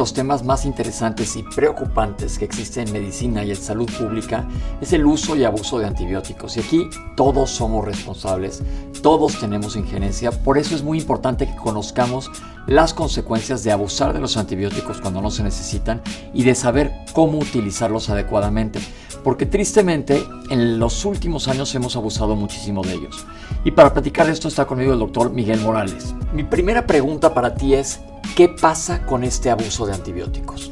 los temas más interesantes y preocupantes que existen en medicina y en salud pública es el uso y abuso de antibióticos. Y aquí todos somos responsables, todos tenemos injerencia, por eso es muy importante que conozcamos las consecuencias de abusar de los antibióticos cuando no se necesitan y de saber cómo utilizarlos adecuadamente, porque tristemente en los últimos años hemos abusado muchísimo de ellos. Y para platicar de esto está conmigo el doctor Miguel Morales. Mi primera pregunta para ti es, ¿qué pasa con este abuso de antibióticos?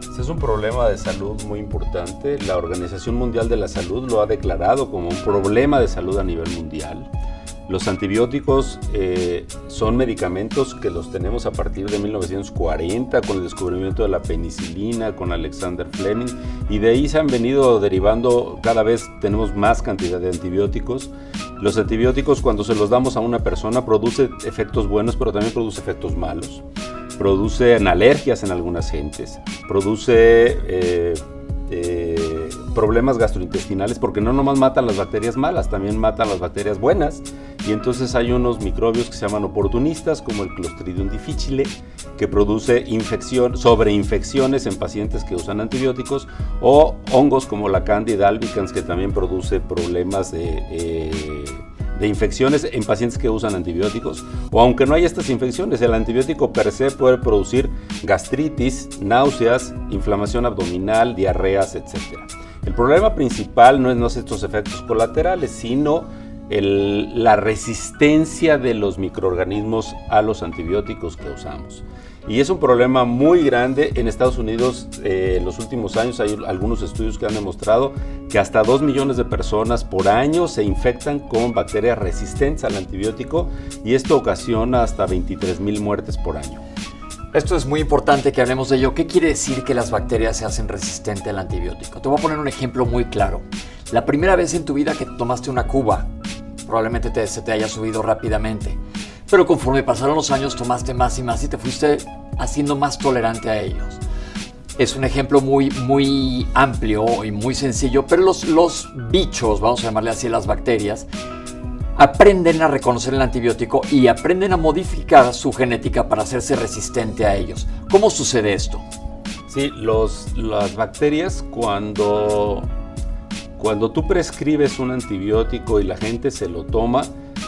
Este es un problema de salud muy importante. La Organización Mundial de la Salud lo ha declarado como un problema de salud a nivel mundial. Los antibióticos son medicamentos que los tenemos a partir de 1940 con el descubrimiento de la penicilina, con Alexander Fleming, y de ahí se han venido derivando, cada vez tenemos más cantidad de antibióticos. Los antibióticos, cuando se los damos a una persona, produce efectos buenos, pero también produce efectos malos. Producen alergias en algunas gentes, produce problemas gastrointestinales, porque no nomás matan las bacterias malas, también matan las bacterias buenas, y entonces hay unos microbios que se llaman oportunistas, como el Clostridium difficile, que produce sobreinfecciones en pacientes que usan antibióticos, o hongos como la Candida albicans, que también produce problemas de infecciones en pacientes que usan antibióticos, o aunque no haya estas infecciones, el antibiótico per se puede producir gastritis, náuseas, inflamación abdominal, diarreas, etc. El problema principal no es estos efectos colaterales, sino la resistencia de los microorganismos a los antibióticos que usamos. Y es un problema muy grande. En Estados Unidos, en los últimos años hay algunos estudios que han demostrado que hasta 2 millones de personas por año se infectan con bacterias resistentes al antibiótico, y esto ocasiona hasta 23,000 muertes por año. Esto es muy importante que hablemos de ello. ¿Qué quiere decir que las bacterias se hacen resistentes al antibiótico? Te voy a poner un ejemplo muy claro. La primera vez en tu vida que tomaste una cuba, probablemente se te haya subido rápidamente, pero conforme pasaron los años tomaste más y más y te fuiste haciendo más tolerante a ellos. Es un ejemplo muy amplio y muy sencillo, pero los bichos, vamos a llamarle así, las bacterias, aprenden a reconocer el antibiótico y aprenden a modificar su genética para hacerse resistente a ellos. ¿Cómo sucede esto? Sí, las bacterias, cuando tú prescribes un antibiótico y la gente se lo toma,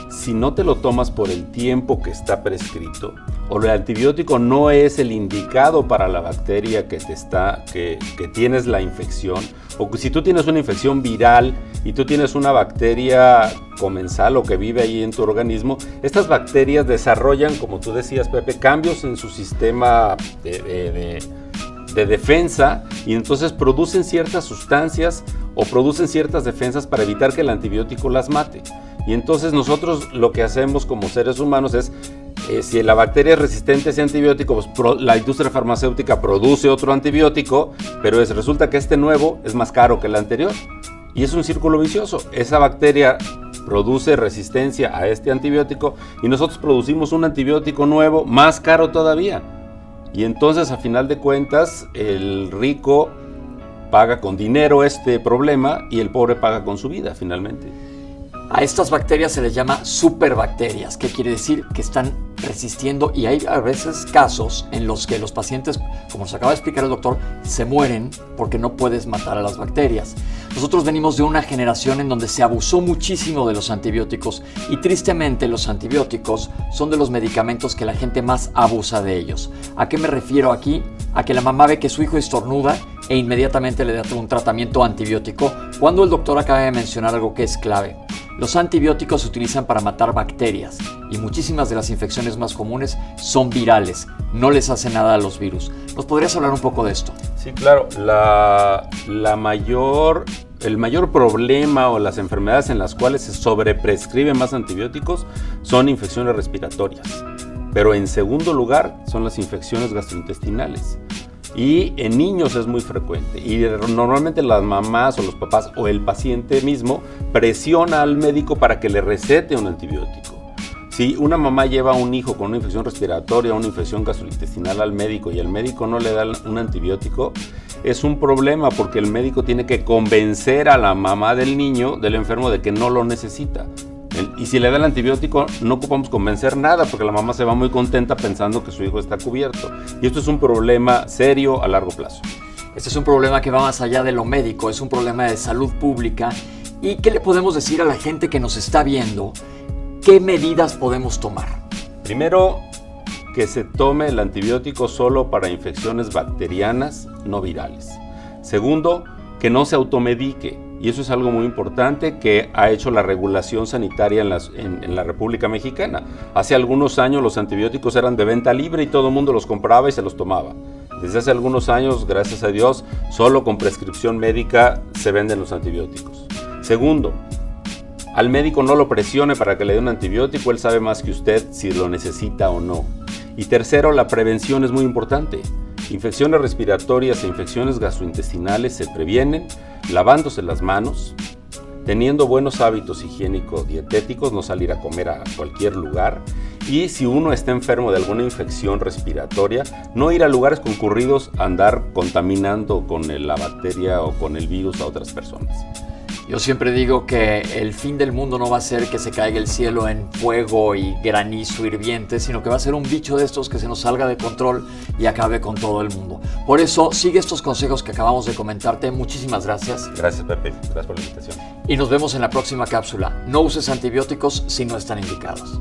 si no te lo tomas por el tiempo que está prescrito, o el antibiótico no es el indicado para la bacteria que tienes la infección, o que si tú tienes una infección viral y tú tienes una bacteria comensal o que vive ahí en tu organismo, estas bacterias desarrollan, como tú decías, Pepe, cambios en su sistema de defensa, y entonces producen ciertas sustancias o producen ciertas defensas para evitar que el antibiótico las mate. Y entonces nosotros lo que hacemos como seres humanos es, si la bacteria es resistente a ese antibiótico, pues la industria farmacéutica produce otro antibiótico, pero resulta que este nuevo es más caro que el anterior. Y es un círculo vicioso. Esa bacteria produce resistencia a este antibiótico y nosotros producimos un antibiótico nuevo más caro todavía. Y entonces, a final de cuentas, el rico paga con dinero este problema y el pobre paga con su vida, finalmente. A estas bacterias se les llama superbacterias. ¿Qué quiere decir? Que están resistiendo, y hay a veces casos en los que los pacientes, como nos acaba de explicar el doctor, se mueren porque no puedes matar a las bacterias. Nosotros venimos de una generación en donde se abusó muchísimo de los antibióticos, y tristemente los antibióticos son de los medicamentos que la gente más abusa de ellos. ¿A qué me refiero aquí? A que la mamá ve que su hijo estornuda e inmediatamente le da un tratamiento antibiótico, cuando el doctor acaba de mencionar algo que es clave. Los antibióticos se utilizan para matar bacterias, y muchísimas de las infecciones más comunes son virales, no les hace nada a los virus. ¿Nos podrías hablar un poco de esto? Sí, claro. El mayor problema o las enfermedades en las cuales se sobreprescriben más antibióticos son infecciones respiratorias, pero en segundo lugar son las infecciones gastrointestinales. Y en niños es muy frecuente, y normalmente las mamás o los papás o el paciente mismo presiona al médico para que le recete un antibiótico. Si una mamá lleva a un hijo con una infección respiratoria o una infección gastrointestinal al médico y el médico no le da un antibiótico, es un problema, porque el médico tiene que convencer a la mamá del niño, del enfermo, de que no lo necesita. Y si le da el antibiótico, no ocupamos convencer nada, porque la mamá se va muy contenta pensando que su hijo está cubierto. Y esto es un problema serio a largo plazo. Este es un problema que va más allá de lo médico, es un problema de salud pública. ¿Y qué le podemos decir a la gente que nos está viendo? ¿Qué medidas podemos tomar? Primero, que se tome el antibiótico solo para infecciones bacterianas, no virales. Segundo, que no se automedique. Y eso es algo muy importante que ha hecho la regulación sanitaria en la República Mexicana. Hace algunos años los antibióticos eran de venta libre y todo el mundo los compraba y se los tomaba. Desde hace algunos años, gracias a Dios, solo con prescripción médica se venden los antibióticos. Segundo, al médico no lo presione para que le dé un antibiótico, él sabe más que usted si lo necesita o no. Y tercero, la prevención es muy importante. Infecciones respiratorias e infecciones gastrointestinales se previenen lavándose las manos, teniendo buenos hábitos higiénico-dietéticos, no salir a comer a cualquier lugar, y si uno está enfermo de alguna infección respiratoria, no ir a lugares concurridos a andar contaminando con la bacteria o con el virus a otras personas. Yo siempre digo que el fin del mundo no va a ser que se caiga el cielo en fuego y granizo hirviente, sino que va a ser un bicho de estos que se nos salga de control y acabe con todo el mundo. Por eso, sigue estos consejos que acabamos de comentarte. Muchísimas gracias. Gracias, Pepe. Gracias por la invitación. Y nos vemos en la próxima cápsula. No uses antibióticos si no están indicados.